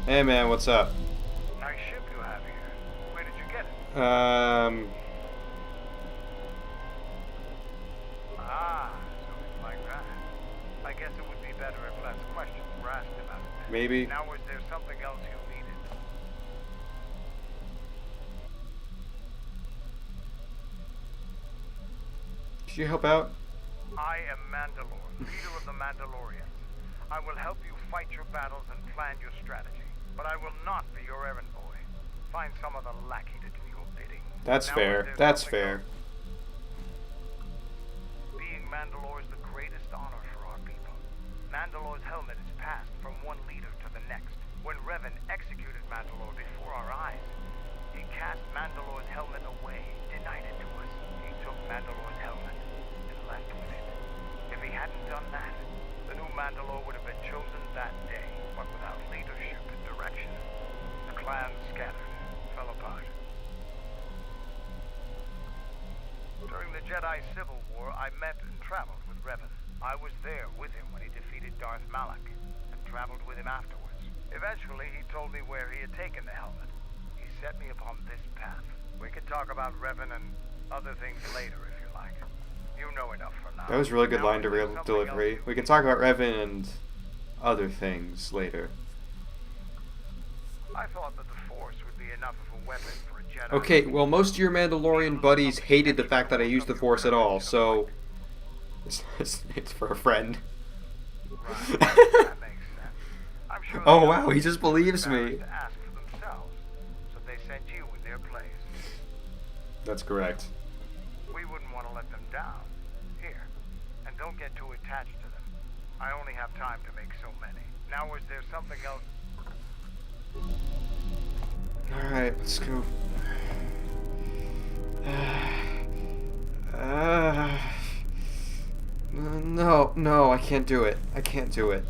Hey man, what's up? Nice ship you have here. Where did you get it? Um, Ah, so it's like that. I guess it would be better if less questions were asked about it then. maybe. Now, was there something else you needed? Could you help out? I am Mandalore, leader of the Mandalorians. I will help you fight your battles and plan your strategy. But I will not be your errand boy. Find some other lackey to do your bidding. That's Now, is fair. there That's something fair. else? Being Mandalore is the greatest honor for our people. Mandalore's helmet is passed from one leader to the next. When Revan executed Mandalore before our eyes, he cast Mandalore's helmet away, denied it to us. He took Mandalore's helmet and left with it. If he hadn't done that, the new Mandalore would have been chosen that day, but without leadership and direction. The clan scattered, fell apart. During the Jedi Civil War, I met and traveled with Revan. I was there with him when he defeated Darth Malak, and traveled with him afterwards. Eventually, he told me where he had taken the helmet. He set me upon this path. We can talk about Revan and other things later if you like. You know enough for now. That was really good Now, line is there something delivery. else We you can need? talk about Revan and other things later. I thought that the Force would be enough of a weapon for a Jedi. Okay, well, most of your Mandalorian buddies hated the fact that I used the Force at all, so it's for a friend. Right. That makes sense. I'm sure Oh the wow, he others just were believes embarrassed me. to ask for themselves, so they sent you in their place. That's correct. We wouldn't want to let them down. Here, and don't get too attached to them. I only have time to make so many. Now, is there something else? Alright, let's go. Uh, no, no, I can't do it. I can't do it.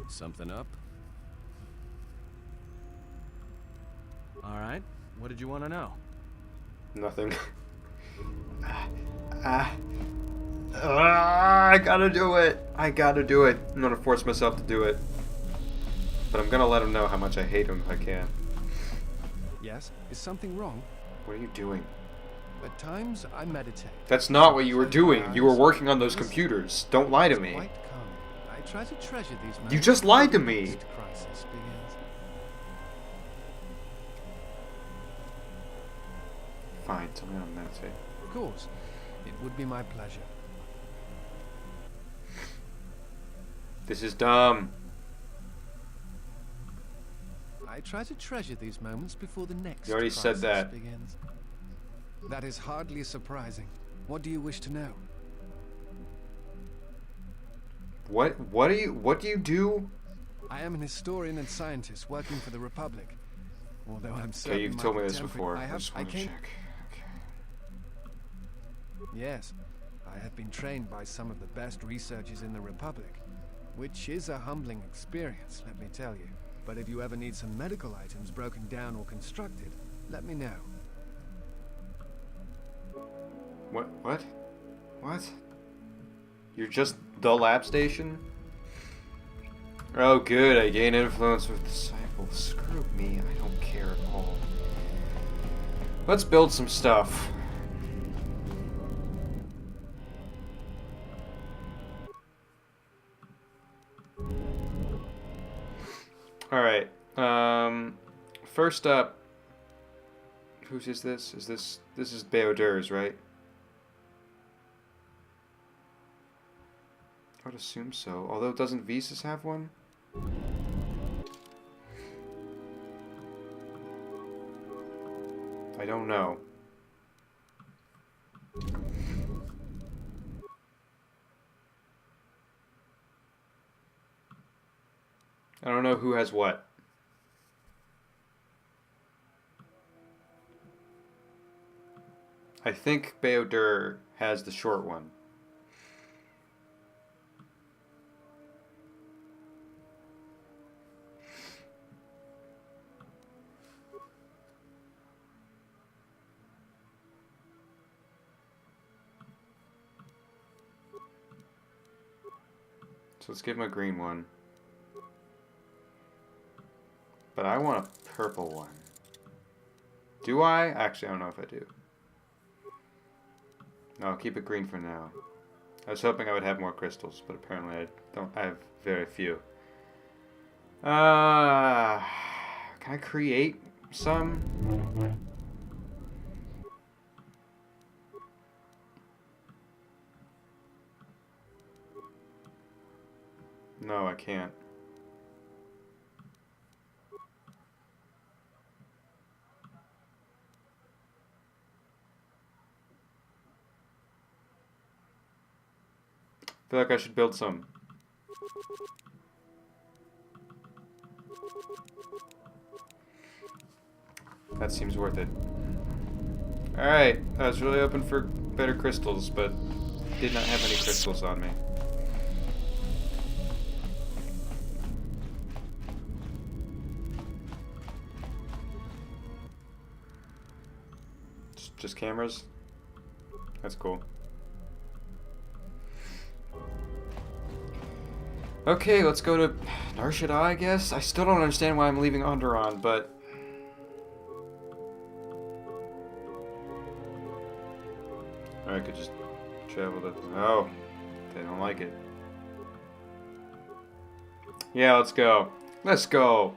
Something up? Alright, what did you want to know? Nothing. I gotta do it. I gotta do it. I'm gonna force myself to do it. But I'm gonna let him know how much I hate him if I can. Yes? Is something wrong? What are you doing? At times, I meditate. That's not what you were Close my doing. You were eyes. working on those Listen. computers. Don't lie to It's me. quite calm. I try to treasure these moments You just lied to before the me. next crisis begins. Fine, tell me how to meditate. Of course, it would be my pleasure. This is dumb. I try to treasure these moments before the next You already said crisis that. begins. That is hardly surprising. What do you wish to know? What do you do? I am an historian and scientist working for the Republic. Although I'm certain Okay, you've my told me this contemporary- before. I just want to can't- check. Okay. Yes, I have been trained by some of the best researchers in the Republic, which is a humbling experience, let me tell you. But if you ever need some medical items broken down or constructed, let me know. What? What? You're just the lab station? Oh good, I gain influence with disciples. Screw me, I don't care at all. Let's build some stuff. Alright. First up, whose is this? This is Beodur's, right? I would assume so. Although, doesn't Visas have one? I don't know. I don't know who has what. I think Beodur has the short one. So let's give him a green one. But I want a purple one. Do I? Actually, I don't know if I do. No, I'll keep it green for now. I was hoping I would have more crystals, but apparently I don't. I have very few. Can I create some? No, I can't. I feel like I should build some. That seems worth it. Alright, I was really hoping for better crystals, but did not have any crystals on me. Just cameras? That's cool. Okay, let's go to Nar Shaddaa, I guess. I still don't understand why I'm leaving Onderon, but... I could just travel to... Oh, they don't like it. Yeah, let's go. Let's go!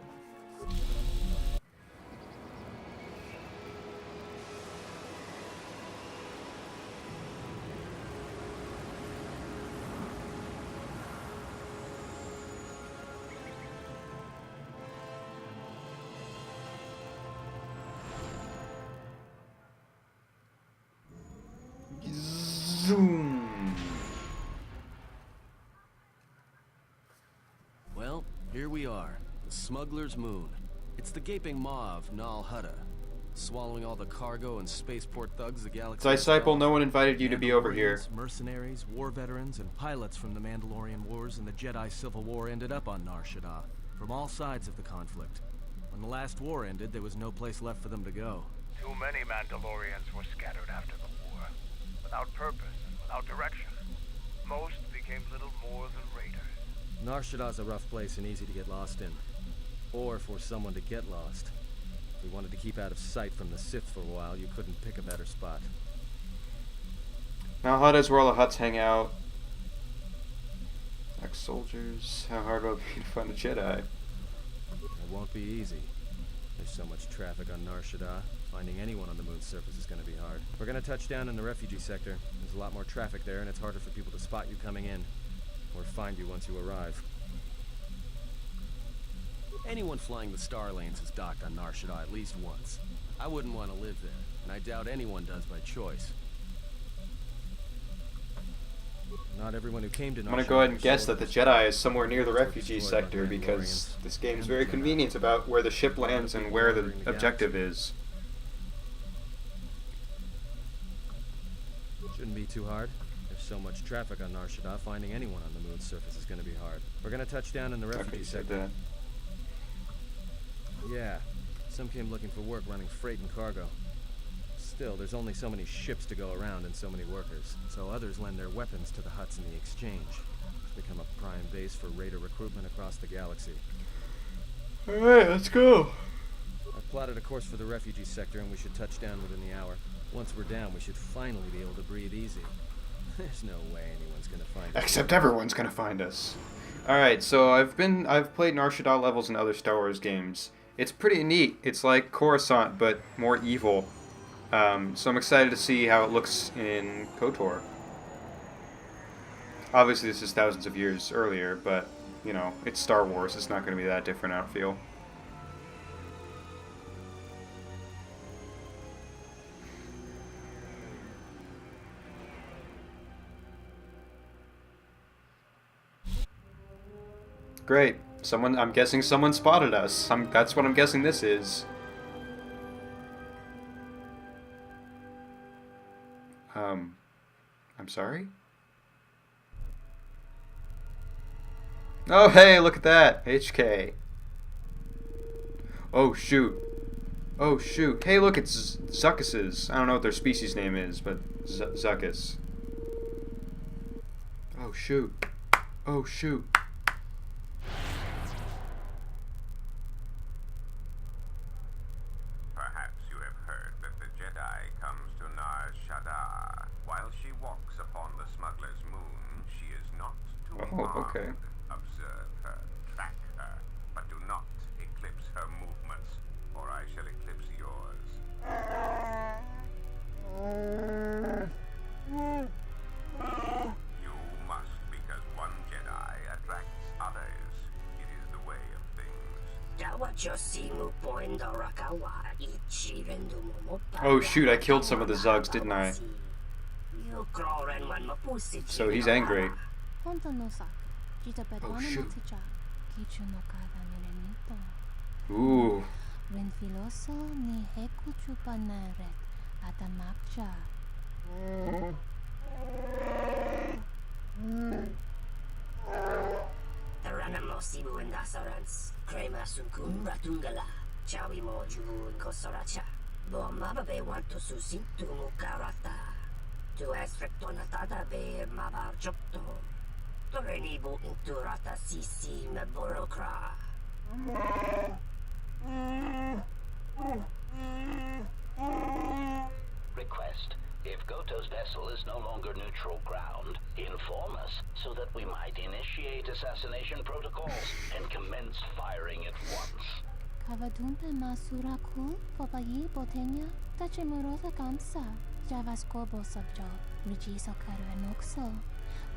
Zoom. Well, here we are, the Smuggler's Moon. It's the gaping maw of Nal Hutta, swallowing all the cargo and spaceport thugs the galaxy. Disciple, no one invited you to be over here. Mercenaries, war veterans, and pilots from the Mandalorian Wars and the Jedi Civil War ended up on Nar Shaddaa, from all sides of the conflict. When the last war ended, there was no place left for them to go. Too many Mandalorians were scattered after the war, without purpose and without direction. Most became little more than raiders. Nar Shaddaa's a rough place and easy to get lost in. Or for someone to get lost. If you wanted to keep out of sight from the Sith for a while, you couldn't pick a better spot. Now Hutta's where all the Hutts hang out. Ex-soldiers. How hard will it be to find a Jedi? It won't be easy. There's so much traffic on Nar Shaddaa. Finding anyone on the moon's surface is going to be hard. We're going to touch down in the refugee sector. There's a lot more traffic there, and it's harder for people to spot you coming in. Or find you once you arrive. Anyone flying the Star Lanes has docked on Nar Shaddaa at least once. I wouldn't want to live there, and I doubt anyone does by choice. Not everyone who came to Nar Shaddaa... I'm gonna go ahead and guess that the Jedi is somewhere near the refugee sector because this game's very convenient about where the ship lands and where the objective is. Shouldn't be too hard. There's so much traffic on Nar Shaddaa, finding anyone on the moon's surface is going to be hard. We're going to touch down in the refugee sector. Yeah, some came looking for work running freight and cargo. Still, there's only so many ships to go around and so many workers, so others lend their weapons to the Hutts in the exchange. It's become a prime base for raider recruitment across the galaxy. Alright, let's go! I've plotted a course for the refugee sector and we should touch down within the hour. Once we're down, we should finally be able to breathe easy. There's no way anyone's gonna find us. Except everyone's gonna find us. Alright, so I've played Nar Shaddaa levels in other Star Wars games. It's pretty neat. It's like Coruscant, but more evil. So I'm excited to see how it looks in KOTOR. Obviously, this is thousands of years earlier, but, you know, it's Star Wars. It's not going to be that different, I don't feel. Great. I'm guessing someone spotted us. That's what I'm guessing this is. I'm sorry? Oh, hey, look at that. HK. Oh, shoot. Oh, shoot. Hey, look, it's Zuckuses. I don't know what their species name is, but Zuckus. Oh, shoot. Oh, shoot. Okay. Observe her, track her, but do not eclipse her movements, or I shall eclipse yours. You must, because one Jedi attracts others. It is the way of things. Oh shoot, I killed some of the Zugs, didn't I? So he's angry. Oh shoot. Ooh. Request. If Goto's vessel is no longer neutral ground, inform us so that we might initiate assassination protocols and commence firing at once. Kavadunta masuraku popayi botenya tachimurosa kamsa javaskobo sabjo rijiso karanokso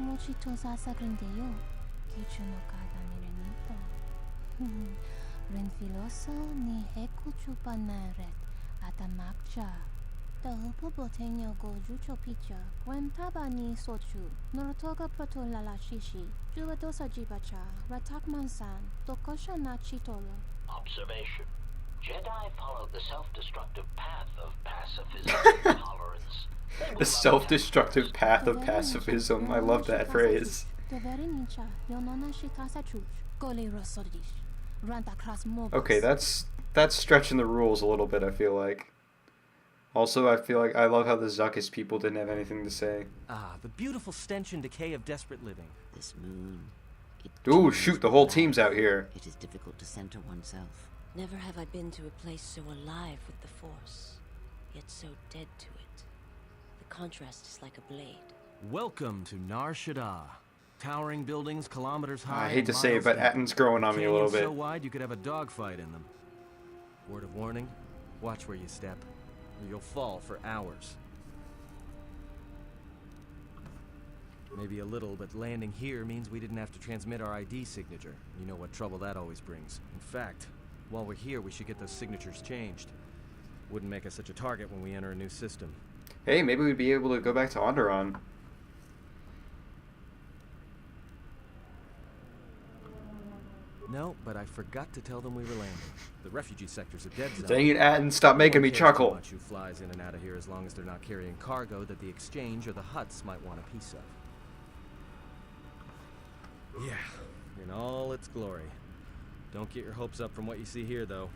mochitosa sagrindeyo kichuno kada mirenito renfiloso ni hekuchupanaret atamakcha Tahupo botenya goju chopicha when tabani sochu norotoga protolala shishi juvadosa jibacha ratakmansan tokosha na chitolo. Observation. Jedi follow the self-destructive path of pacifism and tolerance. The self-destructive path of pacifism. I love that phrase. Okay, that's stretching the rules a little bit, I feel like. Also, I feel like I love how the Zuckus people didn't have anything to say. Ah, the beautiful stench and decay of desperate living. This moon. Ooh, shoot, the whole team's out here. It is difficult to center oneself. Never have I been to a place so alive with the Force, yet so dead to it. The contrast is like a blade. Welcome to Nar Shaddaa. Towering buildings kilometers high. I hate to say it, but Atton's growing on me a little bit. So wide you could have a dogfight in them. Word of warning, watch where you step, or you'll fall for hours. Maybe a little, but landing here means we didn't have to transmit our ID signature. You know what trouble that always brings. In fact, while we're here, we should get those signatures changed. Wouldn't make us such a target when we enter a new system. Hey, maybe we'd be able to go back to Onderon. No, but I forgot to tell them we were landing. The refugee sector's a dead zone. Dang it, Atton, stop making me chuckle. Who flies in and out of here as long as they're not carrying cargo that the Exchange or the Hutts might want a piece of. Yeah, in all its glory. Don't get your hopes up from what you see here, though.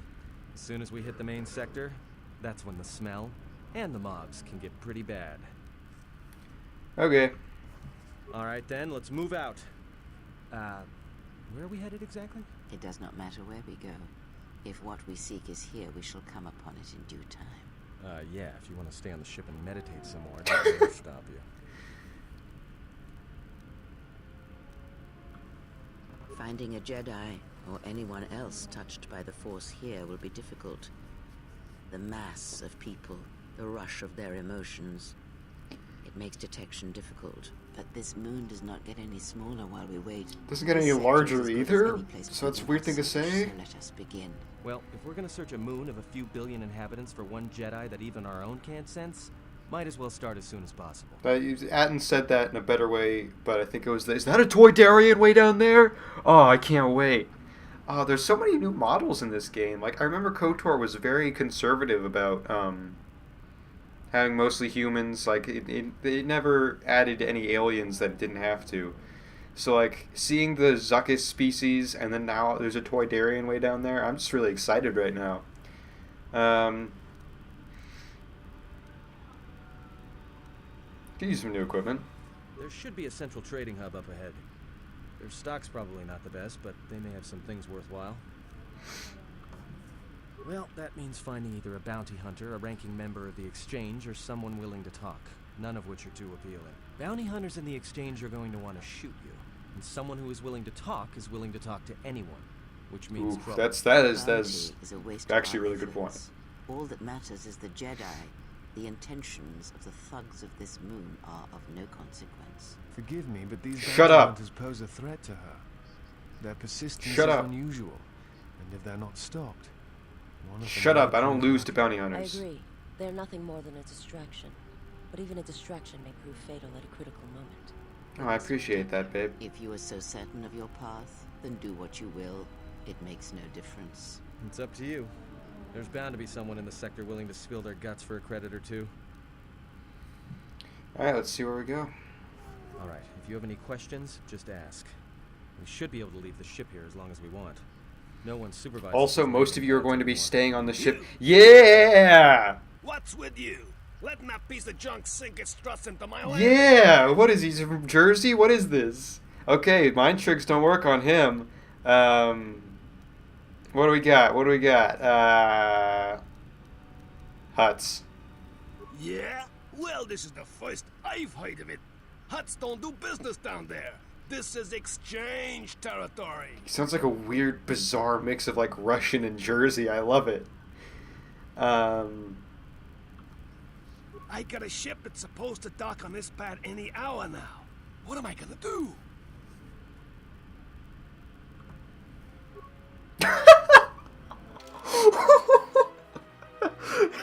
As soon as we hit the main sector, that's when the smell and the mobs can get pretty bad. Okay. Alright then, let's move out. Where are we headed exactly? It does not matter where we go. If what we seek is here, we shall come upon it in due time. Yeah, if you want to stay on the ship and meditate some more, nothing will stop you. Finding a Jedi, or anyone else touched by the Force here, will be difficult. The mass of people, the rush of their emotions. It makes detection difficult, but this moon does not get any smaller while we wait. Doesn't get any larger either, so that's a weird thing to say. So let us begin. Well, if we're gonna search a moon of a few billion inhabitants for one Jedi that even our own can't sense, might as well start as soon as possible. Atton said that in a better way, but I think it was, is that a Toy Darien way down there? Oh, I can't wait. There's so many new models in this game. Like, I remember KOTOR was very conservative about having mostly humans. Like, they never added any aliens that it didn't have to. So, like, seeing the Zuckus species, and then now there's a Toy Darien way down there, I'm just really excited right now. Could use some new equipment. There should be a central trading hub up ahead. Their stock's probably not the best, but they may have some things worthwhile. Well, that means finding either a bounty hunter, a ranking member of the Exchange, or someone willing to talk, none of which are too appealing. Bounty hunters in the Exchange are going to want to shoot you. And someone who is willing to talk to anyone, which means Oof, trouble. that is Bounty is a waste of actually a our really good point. efforts. All that matters is the Jedi. The intentions of the thugs of this moon are of no consequence. Forgive me, but these Shut bounty up. hunters pose a threat to her. Their persistence Shut is up. unusual, and if they're not stopped, one of them Shut may up, I don't prove lose to lucky. bounty I hunters. agree. They're nothing more than a distraction. But even a distraction may prove fatal at a critical moment. Oh, I appreciate that, babe. If you are so certain of your path, then do what you will. It makes no difference. It's up to you. There's bound to be someone in the sector willing to spill their guts for a credit or two. Alright, let's see where we go. Alright, if you have any questions, just ask. We should be able to leave the ship here as long as we want. No one supervises. Also, us most of you are going to be anymore. staying on the ship. Yeah! What's with you? Letting that piece of junk sink its struts into my land? Yeah! What is he, from Jersey? What is this? Okay, mind tricks don't work on him. What do we got? What do we got? Huts. Yeah? Well, this is the first I've heard of it. Huts don't do business down there. This is exchange territory. He sounds like a weird, bizarre mix of like Russian and Jersey. I love it. I got a ship that's supposed to dock on this pad any hour now. What am I gonna do?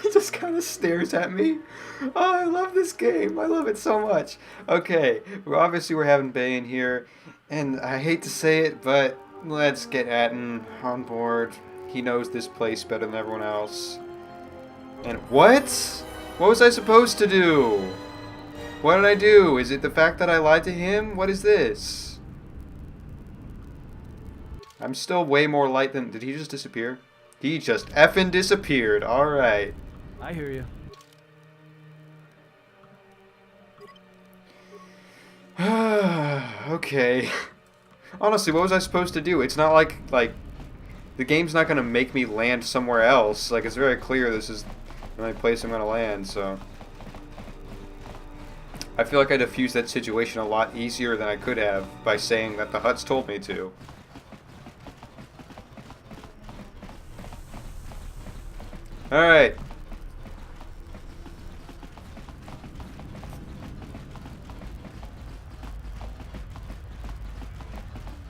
He just kind of stares at me. Oh, I love this game. I love it so much. Okay, well, obviously we're having Bane here, and I hate to say it, but let's get Atton on board. He knows this place better than everyone else. And what? What was I supposed to do? What did I do? Is it the fact that I lied to him? What is this? I'm still way more light than... Did he just disappear? He just effing disappeared. Alright. I hear you. Okay. Honestly, what was I supposed to do? It's not like the game's not gonna make me land somewhere else. Like, it's very clear this is the only place I'm gonna land, so I feel like I diffused that situation a lot easier than I could have by saying that the Huts told me to. Alright.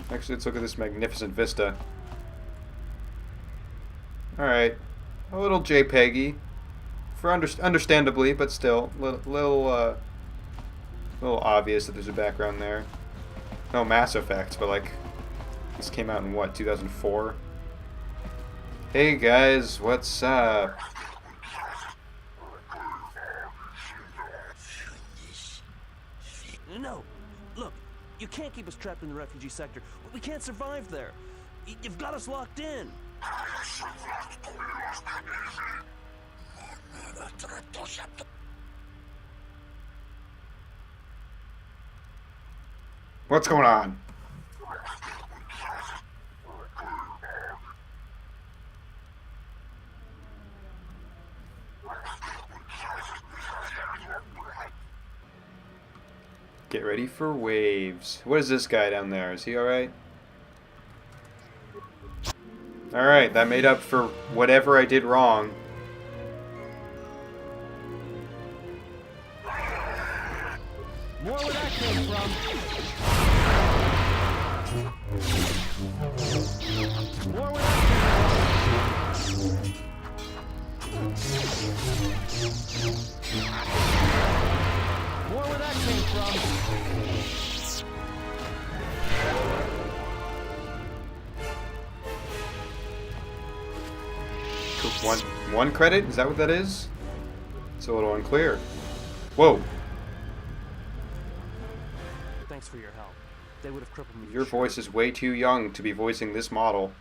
Actually, let's look at this magnificent vista. Alright. A little JPEG-y. For understandably, but still. Little obvious that there's a background there. No Mass Effect, but like... This came out in what, 2004? Hey guys, what's up? No, look, you can't keep us trapped in the refugee sector. We can't survive there. You've got us locked in. What's going on? Get ready for waves. What is this guy down there? Is he alright? Alright, that made up for whatever I did wrong. More where that came from. More where that came from. More where that came from. One credit? Is that what that is? It's a little unclear. Whoa. Thanks for your help. They would have crippled me. Your voice is way too young to be voicing this model.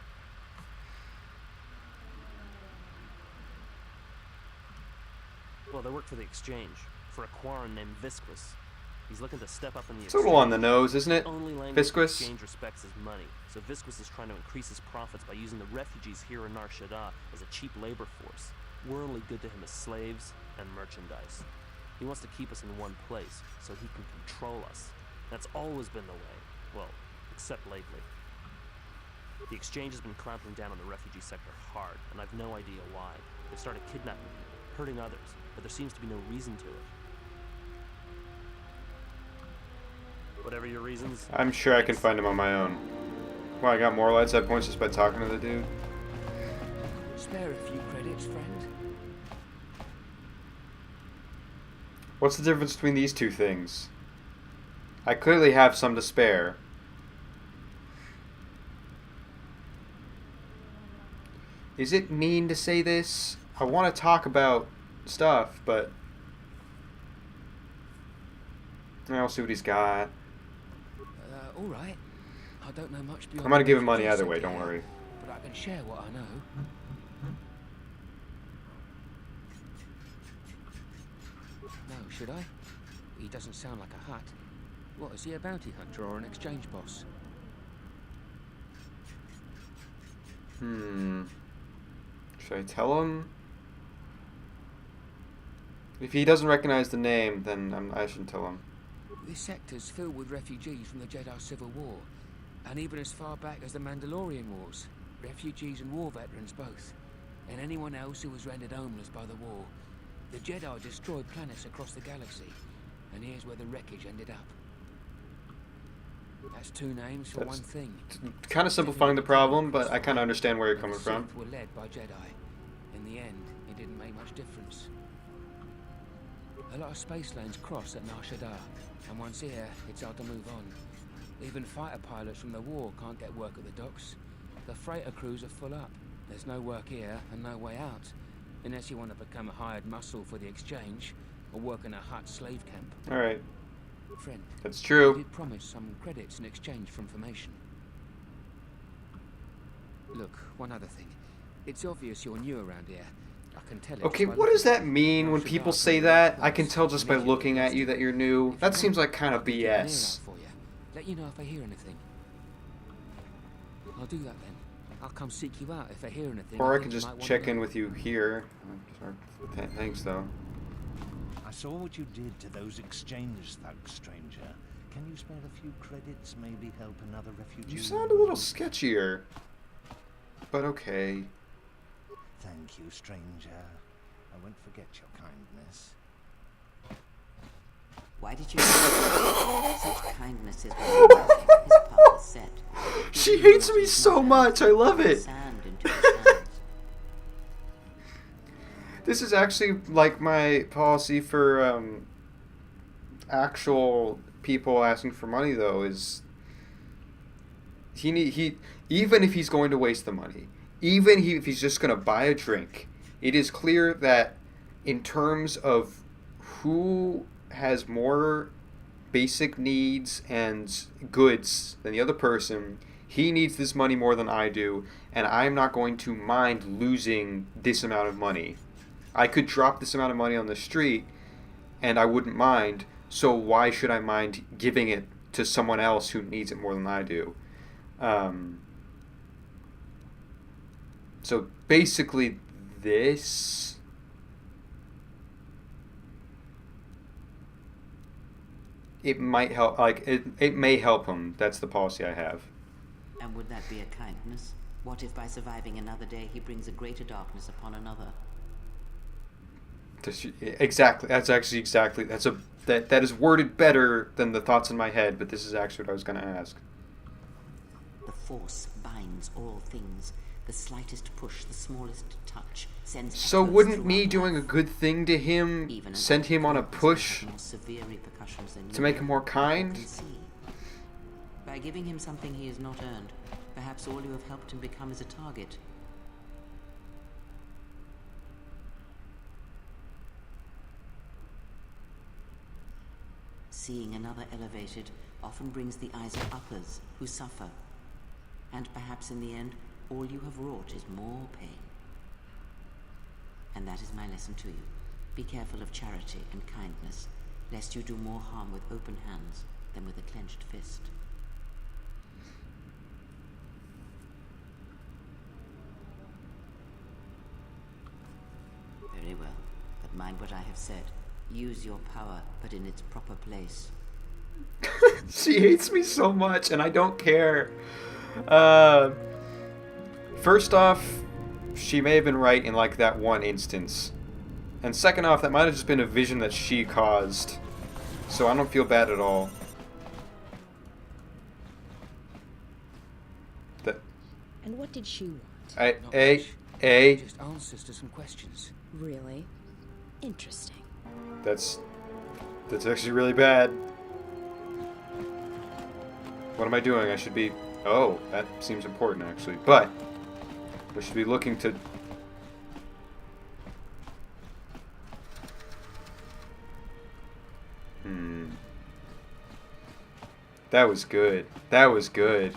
Well, they work for the exchange, for a Quarren named Visquis. He's looking to step up in the It's a little on the nose, isn't it? Only language the Visquis? exchange respects is money, so Visquis is trying to increase his profits by using the refugees here in Nar Shaddaa as a cheap labor force. We're only good to him as slaves and merchandise. He wants to keep us in one place, so he can control us. That's always been the way. Well, except lately. The Exchange has been clamping down on the refugee sector hard, and I've no idea why. They've started kidnapping people, hurting others, but there seems to be no reason to it. Whatever your reasons... I'm sure I can find them on my own. Well, I got more light side points just by talking to the dude. Spare a few credits, friend. What's the difference between these two things? I clearly have some to spare. Is it mean to say this? I want to talk about stuff, but I'll see what he's got. All right. I don't know much beyond. I'm gonna give him money either way. Don't worry. But I can share what I know. No, should I? He doesn't sound like a Hutt. What, is he a bounty hunter or an exchange boss? Should I tell him? If he doesn't recognize the name, then I shouldn't tell him. This sector's filled with refugees from the Jedi Civil War, and even as far back as the Mandalorian Wars. Refugees and war veterans both, and anyone else who was rendered homeless by the war. The Jedi destroyed planets across the galaxy, and here's where the wreckage ended up. That's two names for one thing. Kind of simplifying the problem, but I kind of understand where you're coming from. Sith were led by Jedi. In the end, it didn't make much difference. A lot of space lanes cross at Nar Shaddaa, and once here, it's hard to move on. Even fighter pilots from the war can't get work at the docks. The freighter crews are full up. There's no work here and no way out, unless you want to become a hired muscle for the Exchange or work in a Hutt slave camp. All right. Friend, that's true. I did promise some credits in exchange for information. Look, one other thing. It's obvious you're new around here. I can tell it. Okay, what does that mean when people say that? I can tell just by looking at you that you're new. That seems like kind of BS. Let you know if I hear anything. I'll do that then. I'll come seek you out if I hear anything. Or I can just check in with you here. Thanks, though. I saw what you did to those exchange thugs, stranger. Can you spare a few credits, maybe help another refugee? You sound a little sketchier. But okay. Thank you, stranger. I won't forget your kindness. Why did you such kindness is when his path is set. She hates me so much. I love it. This is actually like my policy for actual people asking for money, though, is he even if he's going to waste the money, even if he's just going to buy a drink, it is clear that in terms of who has more basic needs and goods than the other person, he needs this money more than I do, and I'm not going to mind losing this amount of money. I could drop this amount of money on the street and I wouldn't mind, so why should I mind giving it to someone else who needs it more than I do? So basically this it might help, like it may help him. That's the policy I have. And would that be a kindness? What if by surviving another day he brings a greater darkness upon another? Exactly. That's actually exactly. That is worded better than the thoughts in my head. But this is actually what I was going to ask. The Force binds all things. The slightest push, the smallest touch, sends. So wouldn't me doing a good thing to him send him on a push to make him more kind? By giving him something he has not earned, perhaps all you have helped him become is a target. Seeing another elevated often brings the eyes of uppers who suffer. And perhaps in the end, all you have wrought is more pain. And that is my lesson to you. Be careful of charity and kindness, lest you do more harm with open hands than with a clenched fist. Very well, but mind what I have said. Use your power, but in its proper place. She hates me so much, and I don't care. First off, she may have been right in like that one instance. And second off, that might have just been a vision that she caused. So I don't feel bad at all. And what did she want? Just answers to some questions. Really? Interesting. That's actually really bad. What am I doing? I should be... Oh, that seems important, actually. But we should be looking to... That was good. That was good.